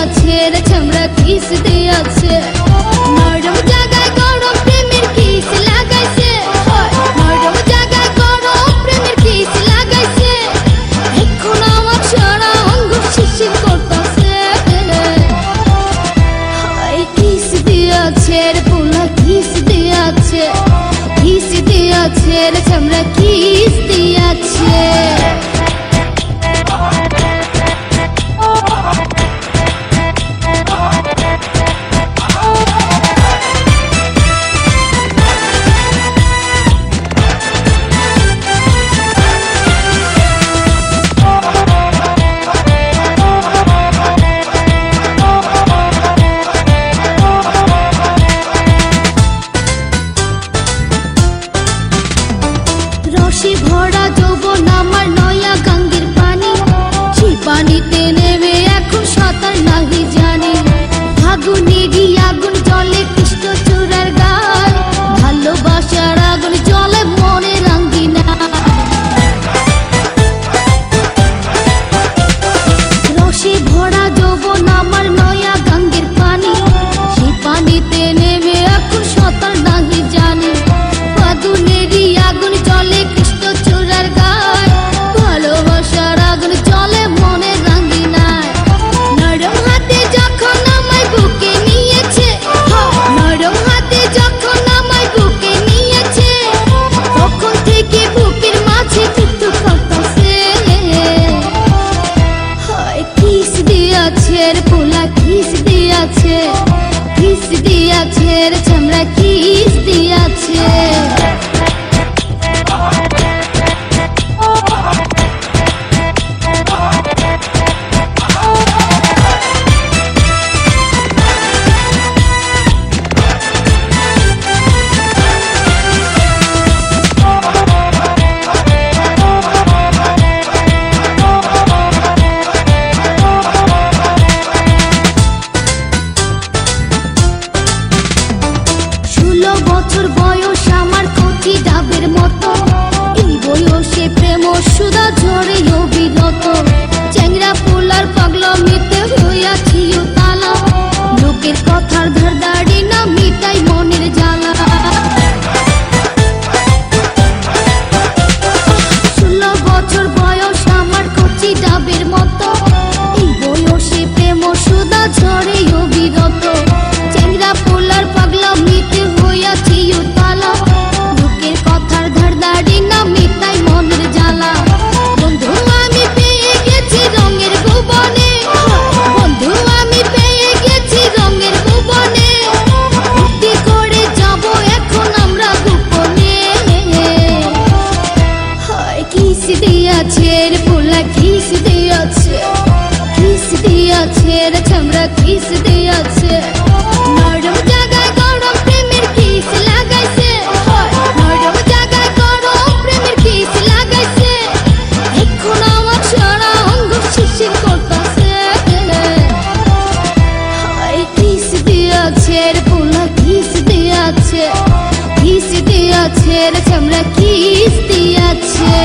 দিয়াছে রে চামড়া কিস দিয়াছে নরম জায়গায় গরম প্রেমের কিস লাগাইছে নরম জায়গায় গরম প্রেমের কিস লাগাইছে এখন আমার সারা অঙ্গ শিরশির করতেছে কিস দিয়াছে রে পোলা কিস দিয়াছে রে চামড়া কিস দিয়াছে রসে ভরা যৌবন আমার নয়া গঙ্গের পানি সেই পানিতে নেমে এখন সাঁতার নাহি জানি ফাগুনেরই আগুন জলে কৃষ্ণ চূড়ার গান ভালোবাসার আগুন জলে মনে রাঙ্গিনা রসে ভরা যৌবন আমার নয়া গঙ্গের পানি সেই পানিতে নেমে এখন সাঁতার নাহি জানি ফাগুনেরই আগুন জলে কৃষ্ণ চূড়ার গায় ভালোবাসার আগুন জলে মনে রাঙ্গিনায় নরম হাতে যখন আমায় বুকে নিয়েছে নরম হাতে যখন আমায় বুকে নিয়েছে তখন থেকে বুকের মাঝে কিন্তু করতেছে কিস দিয়াছে রে পোলা কিস দিয়াছে রে চামড়া কিস দিয়াছে বছর বয়স আমার কচি ডাবের মতো এই বয়সে প্রেম সুধা ঝরে অবিরত চ্যাংরা পোলার পাগলামিতে হইয়াছি তালা লোকের কথার ধারদাড়ি না মিটাই মনের জ্বালা 16 বছর বয়স আমার কচি ডাবের মতো এই বয়সে প্রেম সুধা ঝরে অবিরত চ্যাংরা পোলার পাগলামিতে হইয়াছি তালা লোকের কথার ধারদাড়ি না মিটাই মনের জ্বালা বন্ধু আমি পেয়ে গেছি রঙের ভুবনে বন্ধু আমি পেয়ে গেছি রঙের ভুবনে ভর্তি করে যাব এখন আমরা গোপনে কিস দিয়াছে রে পোলা কিস দিয়াছে রে চামড়া কিস দিয়াছে নরম জায়গায় গরম প্রেমের কিস লাগাইছে নরম জায়গায় গরম প্রেমের কিস লাগাইছে এখন আমার সারা অঙ্গ শিরশির করতেছে কিস দিয়াছে রে পোলা কিস দিয়াছে রে চামড়া কিস দিয়াছে